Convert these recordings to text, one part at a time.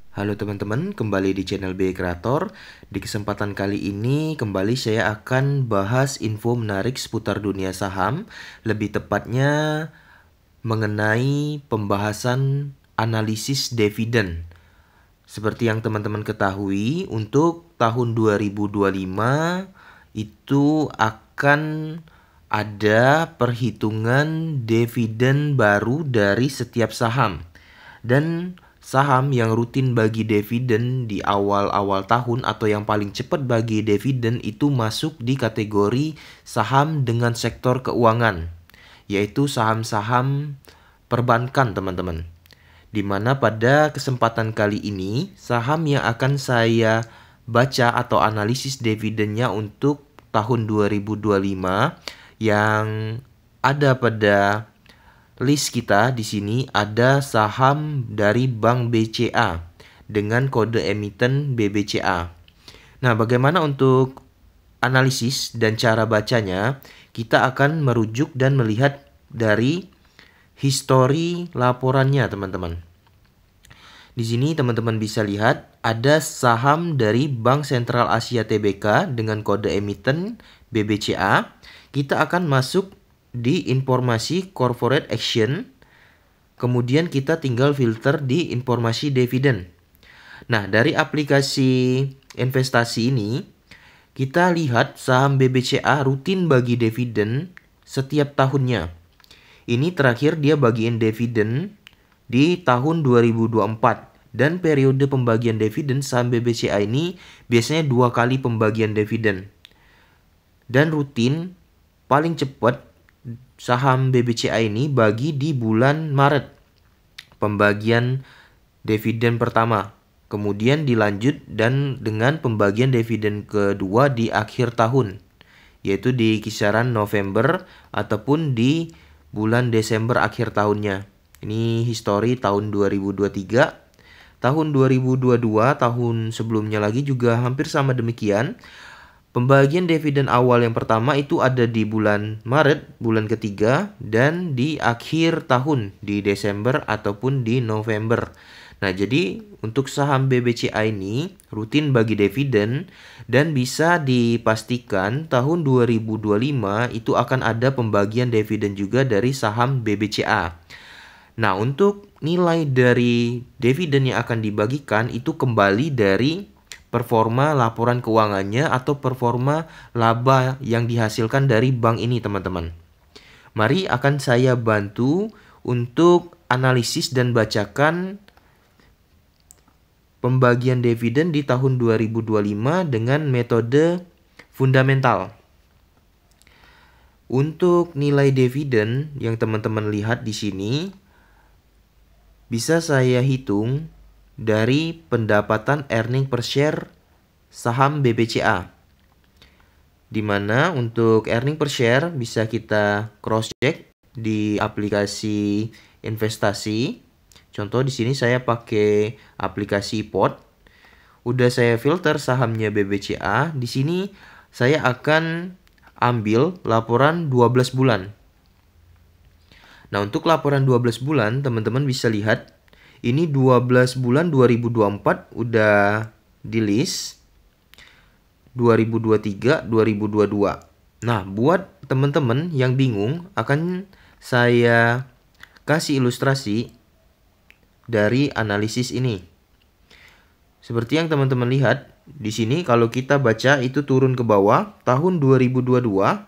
Halo teman-teman, kembali di channel BI Kreator. Di kesempatan kali ini kembali saya akan bahas info menarik seputar dunia saham, lebih tepatnya mengenai pembahasan analisis dividen. Seperti yang teman-teman ketahui, untuk tahun 2025 itu akan ada perhitungan dividen baru dari setiap saham. Dan saham yang rutin bagi dividen di awal-awal tahun atau yang paling cepat bagi dividen itu masuk di kategori saham dengan sektor keuangan, yaitu saham-saham perbankan, teman-teman. Di mana pada kesempatan kali ini saham yang akan saya baca atau analisis dividennya untuk tahun 2025 yang ada pada list kita di sini ada saham dari Bank BCA dengan kode emiten BBCA. Nah, bagaimana untuk analisis dan cara bacanya? Kita akan merujuk dan melihat dari histori laporannya, teman-teman. Di sini teman-teman bisa lihat ada saham dari Bank Sentral Asia Tbk dengan kode emiten BBCA. Kita akan masuk di informasi corporate action, kemudian kita tinggal filter di informasi dividen. Nah, dari aplikasi investasi ini kita lihat saham BBCA rutin bagi dividen setiap tahunnya. Ini terakhir dia bagiin dividen di tahun 2024. Dan periode pembagian dividen saham BBCA ini biasanya 2 kali pembagian dividen. Dan rutin paling cepat saham BBCA ini bagi di bulan Maret pembagian dividen pertama, kemudian dilanjut dan dengan pembagian dividen kedua di akhir tahun, yaitu di kisaran November ataupun di bulan Desember akhir tahunnya. Ini histori tahun 2023, tahun 2022, tahun sebelumnya lagi juga hampir sama demikian. Pembagian dividen awal yang pertama itu ada di bulan Maret, bulan ketiga, dan di akhir tahun di Desember ataupun di November. Nah, jadi untuk saham BBCA ini rutin bagi dividen dan bisa dipastikan tahun 2025 itu akan ada pembagian dividen juga dari saham BBCA. Nah, untuk nilai dari dividen yang akan dibagikan itu kembali dari performa laporan keuangannya atau performa laba yang dihasilkan dari bank ini, teman-teman. Mari akan saya bantu untuk analisis dan bacakan pembagian dividen di tahun 2025 dengan metode fundamental. Untuk nilai dividen yang teman-teman lihat di sini bisa saya hitung dari pendapatan earning per share saham BBCA. Di mana untuk earning per share bisa kita cross check di aplikasi investasi. Contoh di sini saya pakai aplikasi pot. Udah saya filter sahamnya BBCA. Di sini saya akan ambil laporan 12 bulan. Nah, untuk laporan 12 bulan teman-teman bisa lihat ini 12 bulan 2024 udah di list, 2023, 2022. Nah, buat teman-teman yang bingung akan saya kasih ilustrasi dari analisis ini. Seperti yang teman-teman lihat, di sini kalau kita baca itu turun ke bawah, tahun 2022,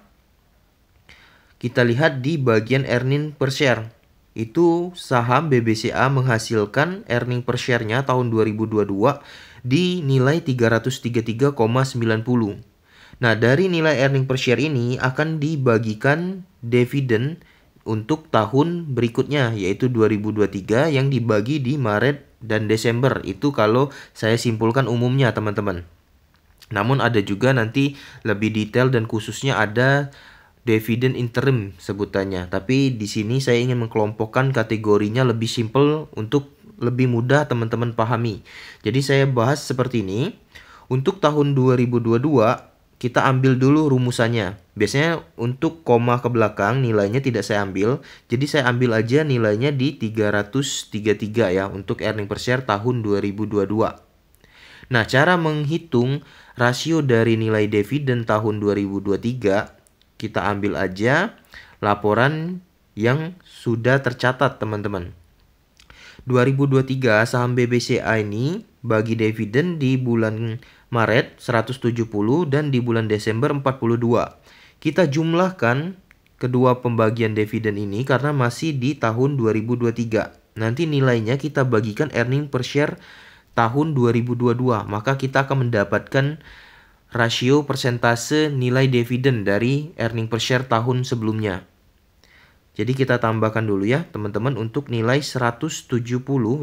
kita lihat di bagian earning per share. Itu saham BBCA menghasilkan earning per share-nya tahun 2022 di nilai 333,90. Nah, dari nilai earning per share ini akan dibagikan dividen untuk tahun berikutnya, yaitu 2023 yang dibagi di Maret dan Desember. Itu kalau saya simpulkan umumnya, teman-teman. Namun ada juga nanti lebih detail dan khususnya ada dividen interim sebutannya. Tapi di sini saya ingin mengkelompokkan kategorinya lebih simpel untuk lebih mudah teman-teman pahami. Jadi saya bahas seperti ini. Untuk tahun 2022 kita ambil dulu rumusannya. Biasanya untuk koma ke belakang nilainya tidak saya ambil. Jadi saya ambil aja nilainya di 333 ya untuk earning per share tahun 2022. Nah, cara menghitung rasio dari nilai dividen tahun 2023, kita ambil aja laporan yang sudah tercatat, teman-teman. 2023 saham BBCA ini bagi dividen di bulan Maret 170 dan di bulan Desember 42. Kita jumlahkan kedua pembagian dividen ini karena masih di tahun 2023. Nanti nilainya kita bagikan earning per share tahun 2022, maka kita akan mendapatkan rasio persentase nilai dividen dari earning per share tahun sebelumnya. Jadi kita tambahkan dulu ya teman-teman untuk nilai 170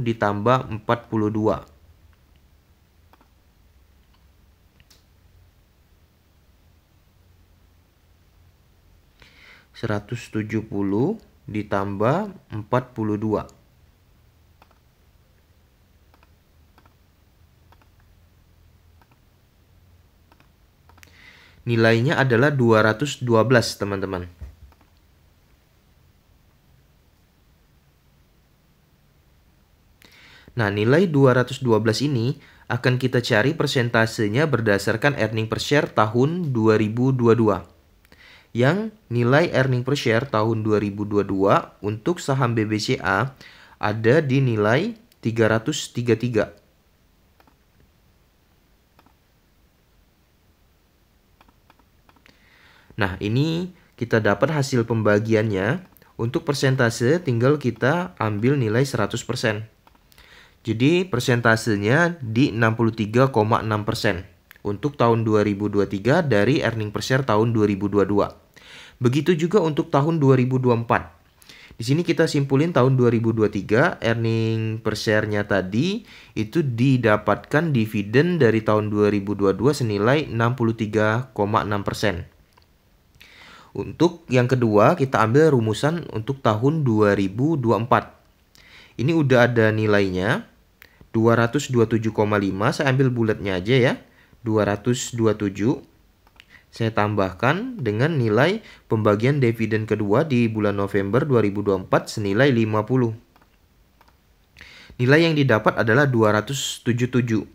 ditambah 42. ...170 ditambah 42. Nilainya adalah 212, teman-teman. Nah, nilai 212 ini akan kita cari persentasenya berdasarkan earning per share tahun 2022. Yang nilai earning per share tahun 2022 untuk saham BBCA ada di nilai 333. Nah, ini kita dapat hasil pembagiannya. Untuk persentase tinggal kita ambil nilai 100%. Jadi persentasenya di 63,6% untuk tahun 2023 dari earning per share tahun 2022. Begitu juga untuk tahun 2024. Di sini kita simpulin tahun 2023 earning per share-nya tadi itu didapatkan dividen dari tahun 2022 senilai 63,6%. Untuk yang kedua kita ambil rumusan untuk tahun 2024. Ini udah ada nilainya 227,5, saya ambil bulatnya aja ya. 227 saya tambahkan dengan nilai pembagian dividen kedua di bulan November 2024 senilai 50. Nilai yang didapat adalah 277.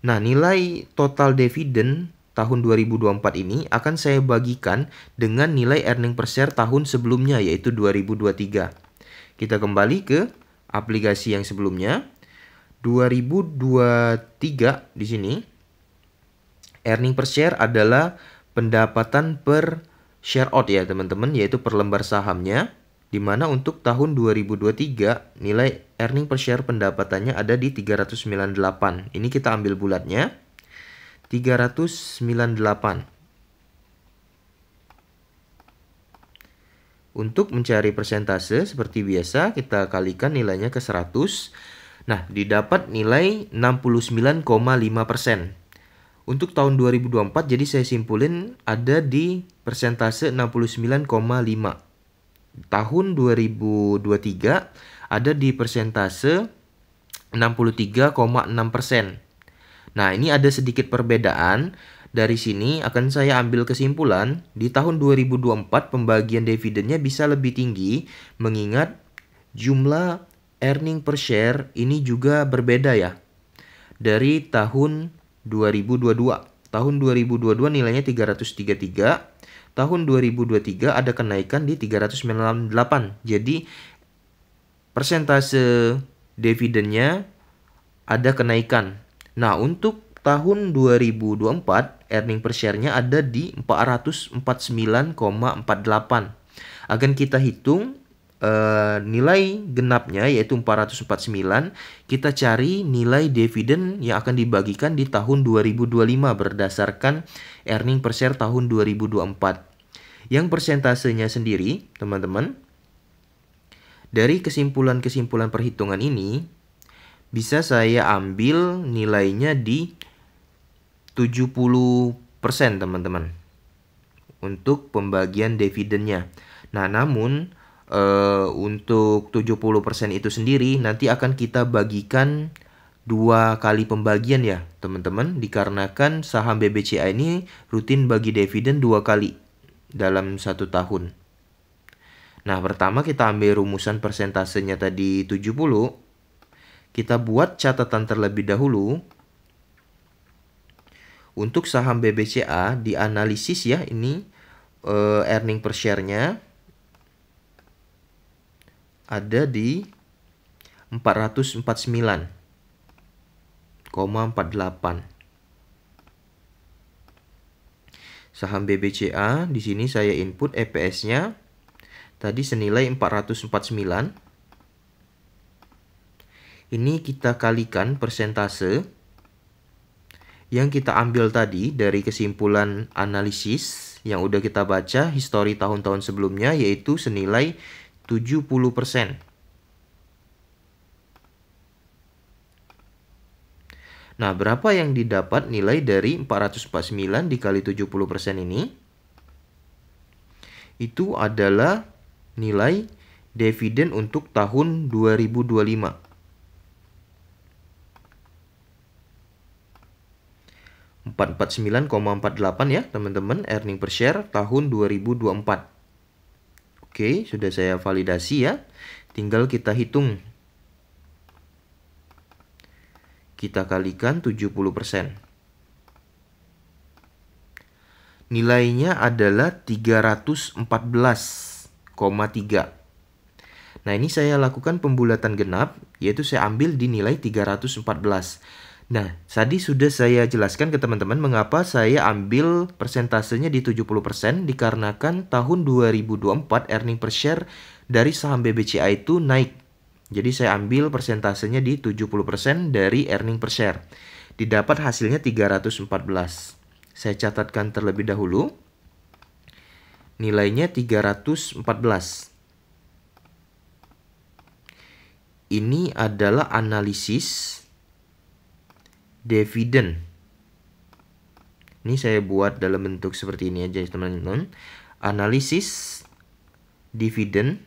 Nah, nilai total dividen tahun 2024 ini akan saya bagikan dengan nilai earning per share tahun sebelumnya yaitu 2023. Kita kembali ke aplikasi yang sebelumnya. 2023 di sini earning per share adalah pendapatan per share out ya teman-teman, yaitu per lembar sahamnya, di mana untuk tahun 2023 nilai earning per share pendapatannya ada di 398. Ini kita ambil bulatnya 398. Untuk mencari persentase seperti biasa kita kalikan nilainya ke 100. Nah, didapat nilai 69,5%. Untuk tahun 2024 jadi saya simpulin ada di persentase 69,5. Tahun 2023 ada di persentase 63,6%. Nah, ini ada sedikit perbedaan. Dari sini akan saya ambil kesimpulan, di tahun 2024 pembagian dividennya bisa lebih tinggi, mengingat jumlah earning per share ini juga berbeda ya. Dari tahun 2022. Tahun 2022 nilainya 333, tahun 2023 ada kenaikan di 398. Jadi persentase dividennya ada kenaikan. Nah, untuk tahun 2024 earning per share-nya ada di 449,48. Akan kita hitung nilai genapnya yaitu 449, kita cari nilai dividen yang akan dibagikan di tahun 2025 berdasarkan earning per share tahun 2024. Yang persentasenya sendiri, teman-teman, dari kesimpulan-kesimpulan perhitungan ini bisa saya ambil nilainya di 70%, teman-teman, untuk pembagian dividennya. Nah, namun untuk 70% itu sendiri nanti akan kita bagikan 2 kali pembagian ya teman-teman, dikarenakan saham BBCA ini rutin bagi dividen 2 kali. dalam 1 tahun. Nah, pertama kita ambil rumusan persentasenya tadi 70. Kita buat catatan terlebih dahulu. Untuk saham BBCA dianalisis ya, ini earning per share-nya ada di 449,48. Saham BBCA di sini saya input EPS-nya tadi senilai 449. Ini kita kalikan persentase yang kita ambil tadi dari kesimpulan analisis yang udah kita baca histori tahun-tahun sebelumnya, yaitu senilai 70%. Nah, berapa yang didapat nilai dari 449 dikali 70% ini? Itu adalah nilai dividen untuk tahun 2025. 449,48 ya teman-teman, earning per share tahun 2024. Oke, sudah saya validasi ya. Tinggal kita hitung. Kita kalikan 70%. Nilainya adalah 314,3. Nah, ini saya lakukan pembulatan genap, yaitu saya ambil di nilai 314. Nah, tadi sudah saya jelaskan ke teman-teman mengapa saya ambil persentasenya di 70%, dikarenakan tahun 2024 earning per share dari saham BBCA itu naik. Jadi saya ambil persentasenya di 70% dari earning per share. Didapat hasilnya 314. Saya catatkan terlebih dahulu. Nilainya 314. Ini adalah analisis dividen. Ini saya buat dalam bentuk seperti ini aja teman-teman. Analisis dividen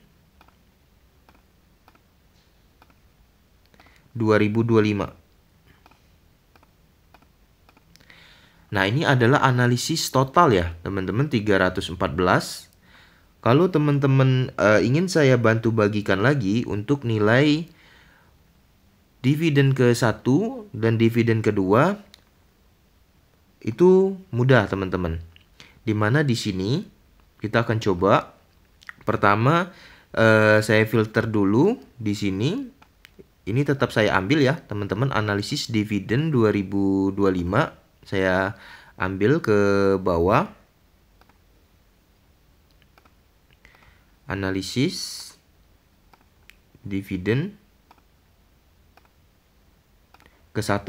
2025. Nah, ini adalah analisis total ya teman-teman, 314. Kalau teman-teman ingin saya bantu bagikan lagi untuk nilai dividen ke-1 dan dividen kedua, itu mudah teman-teman. Dimana di sini kita akan coba pertama saya filter dulu di sini. Ini tetap saya ambil ya teman-teman, analisis dividen 2025. Saya ambil ke bawah. Analisis dividen ke-1.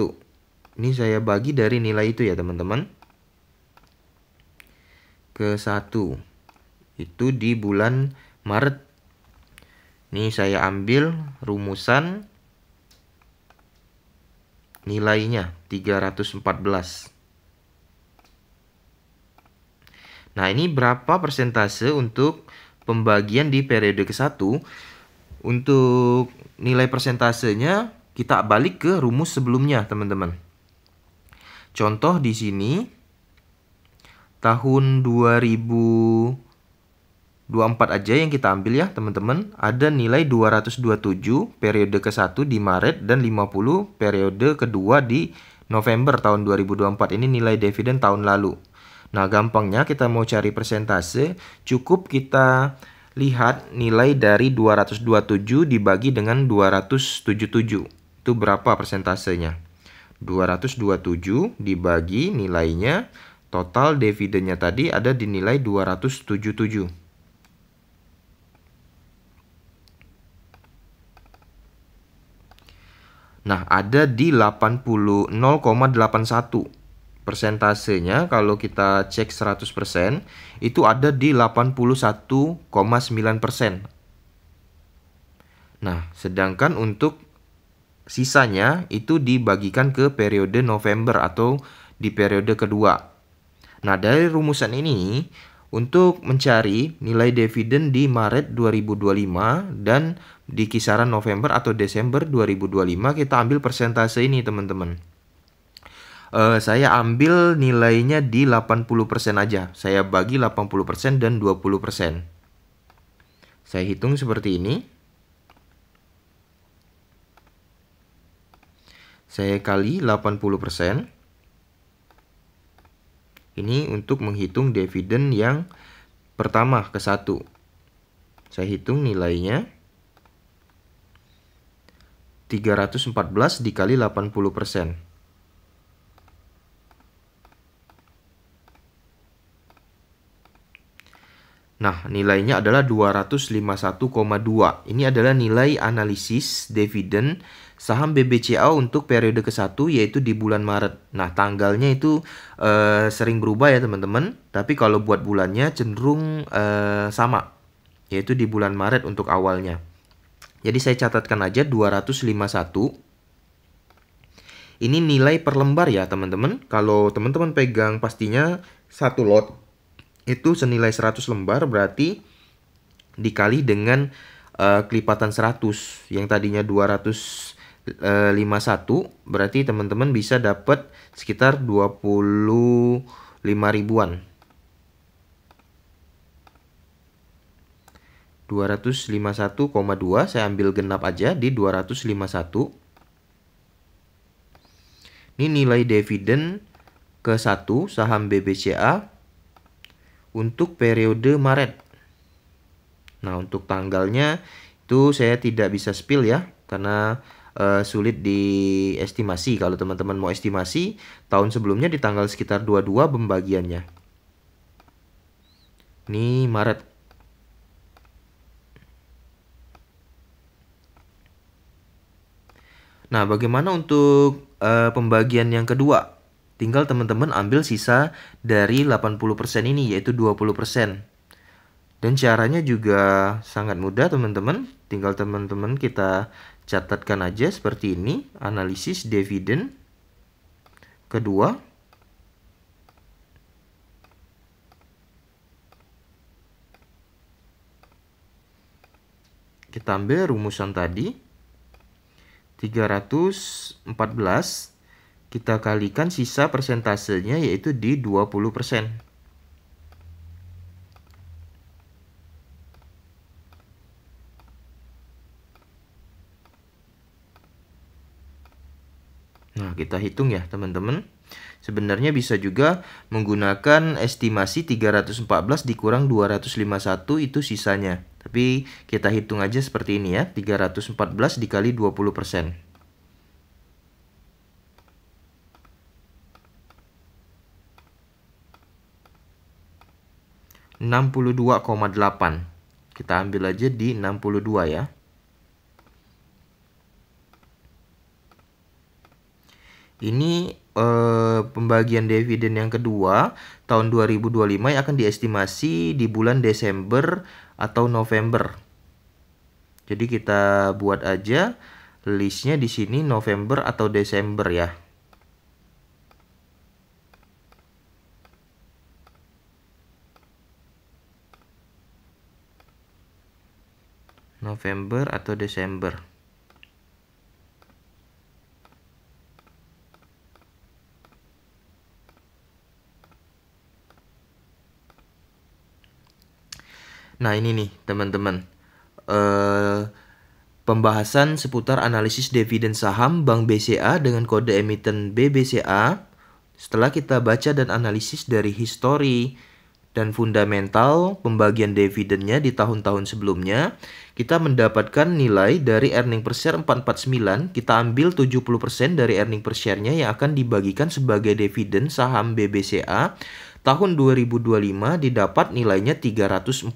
Ini saya bagi dari nilai itu ya teman-teman. Ke-1. Itu di bulan Maret. Ini saya ambil rumusan nilainya 314. Nah, ini berapa persentase untuk pembagian di periode ke-1? Untuk nilai persentasenya kita balik ke rumus sebelumnya, teman-teman. Contoh di sini tahun 2024 aja yang kita ambil ya, teman-teman. Ada nilai 227 periode ke-1 di Maret dan 50 periode kedua di November tahun 2024. Ini nilai dividen tahun lalu. Nah, gampangnya kita mau cari persentase, cukup kita lihat nilai dari 227 dibagi dengan 277. Itu berapa persentasenya? 227 dibagi nilainya, total dividennya tadi ada di nilai 277. Nah, ada di 0,81. Persentasenya kalau kita cek 100% itu ada di 81,9%. Nah, sedangkan untuk sisanya itu dibagikan ke periode November atau di periode kedua. Nah, dari rumusan ini untuk mencari nilai dividen di Maret 2025 dan di kisaran November atau Desember 2025, kita ambil persentase ini teman-teman. Saya ambil nilainya di 80% aja. Saya bagi 80% dan 20%. Saya hitung seperti ini. Saya kali 80%. Ini untuk menghitung dividen yang pertama ke 1. Saya hitung nilainya 314 dikali 80%. Nah, nilainya adalah 251,2. Ini adalah nilai analisis dividen saham BBCA untuk periode ke-1, yaitu di bulan Maret. Nah, tanggalnya itu sering berubah ya teman-teman. Tapi kalau buat bulannya cenderung sama, yaitu di bulan Maret untuk awalnya. Jadi saya catatkan aja 251. Ini nilai per lembar ya teman-teman. Kalau teman-teman pegang pastinya satu lot itu senilai 100 lembar, berarti dikali dengan kelipatan 100 yang tadinya 251, berarti teman-teman bisa dapat sekitar 25 ribuan. 251,2, saya ambil genap aja di 251. Ini nilai dividen ke-1 saham BBCA untuk periode Maret. Nah, untuk tanggalnya itu saya tidak bisa spill ya, karena sulit diestimasi. Kalau teman-teman mau estimasi, tahun sebelumnya di tanggal sekitar 22 pembagiannya. Ini Maret. Nah, bagaimana untuk pembagian yang kedua? Tinggal teman-teman ambil sisa dari 80% ini, yaitu 20%. Dan caranya juga sangat mudah teman-teman. Tinggal teman-teman kita catatkan aja seperti ini. Analisis dividen kedua. Kita ambil rumusan tadi. 314. Kita kalikan sisa persentasenya, yaitu di 20%. Nah, kita hitung ya teman-teman. Sebenarnya bisa juga menggunakan estimasi 314 dikurang 251, itu sisanya. Tapi kita hitung aja seperti ini ya, 314 dikali 20%. 62,8. Kita ambil aja di 62 ya. Ini pembagian dividen yang kedua tahun 2025 yang akan diestimasi di bulan Desember atau November. Jadi kita buat aja listnya di sini November atau Desember ya. November atau Desember. Nah, ini nih teman-teman. Pembahasan seputar analisis dividen saham Bank BCA dengan kode emiten BBCA. Setelah kita baca dan analisis dari histori dan fundamental pembagian dividennya di tahun-tahun sebelumnya, kita mendapatkan nilai dari earning per share 449. Kita ambil 70% dari earning per share-nya yang akan dibagikan sebagai dividen saham BBCA. Tahun 2025 didapat nilainya 314.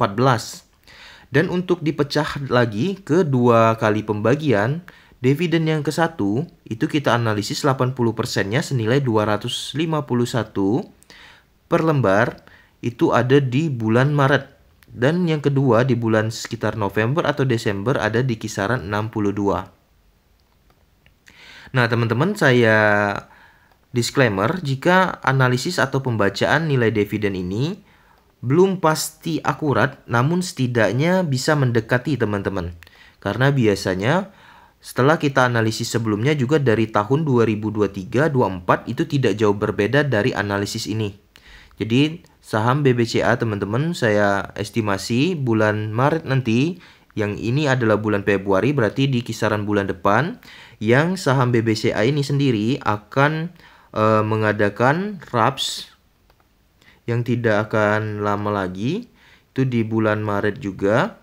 Dan untuk dipecah lagi ke dua kali pembagian, dividen yang ke-1 itu kita analisis 80%-nya senilai 251 per lembar. Itu ada di bulan Maret. Dan yang kedua di bulan sekitar November atau Desember ada di kisaran 62. Nah teman-teman, saya disclaimer jika analisis atau pembacaan nilai dividen ini belum pasti akurat, namun setidaknya bisa mendekati teman-teman. Karena biasanya setelah kita analisis sebelumnya juga dari tahun 2023-24 itu tidak jauh berbeda dari analisis ini. Jadi saham BBCA teman-teman saya estimasi bulan Maret nanti, yang ini adalah bulan Februari berarti di kisaran bulan depan, yang saham BBCA ini sendiri akan mengadakan RAPS yang tidak akan lama lagi, itu di bulan Maret juga,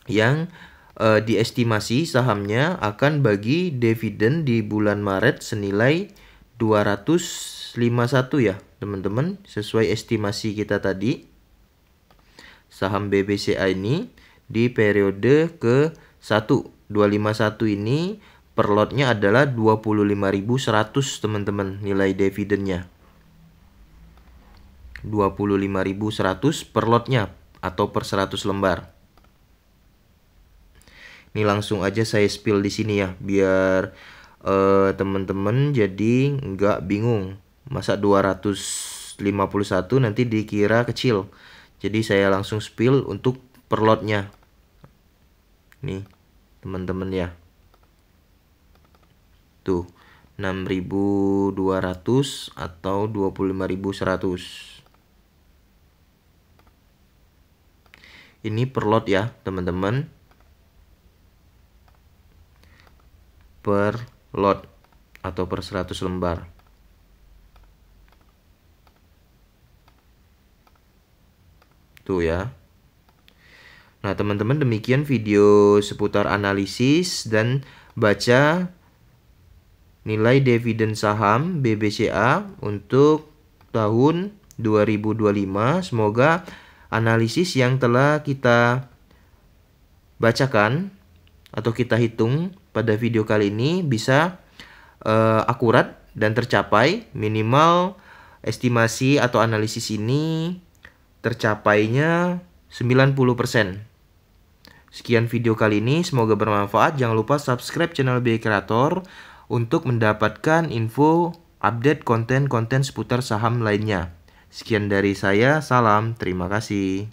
yang diestimasi sahamnya akan bagi dividen di bulan Maret senilai 251 ya teman-teman, sesuai estimasi kita tadi. Saham BBCA ini di periode ke-1 251 ini per lotnya adalah 25.100 teman-teman, nilai dividennya 25.100 per lotnya atau per 100 lembar. Ini langsung aja saya spill di sini ya, biar teman-teman jadi nggak bingung. Masa 251 nanti dikira kecil. Jadi saya langsung spill untuk per lotnya. Nih, teman-teman ya. Tuh, 6.200 atau 25.100. Ini per lot ya, teman-teman. Per lot atau per 100 lembar. Tuh ya. Nah, teman-teman, demikian video seputar analisis dan baca nilai dividen saham BBCA untuk tahun 2025. Semoga analisis yang telah kita bacakan atau kita hitung pada video kali ini bisa akurat dan tercapai. Minimal estimasi atau analisis ini tercapainya 90%. Sekian video kali ini, semoga bermanfaat. Jangan lupa subscribe channel BI Kreator untuk mendapatkan info update konten-konten seputar saham lainnya. Sekian dari saya, salam, terima kasih.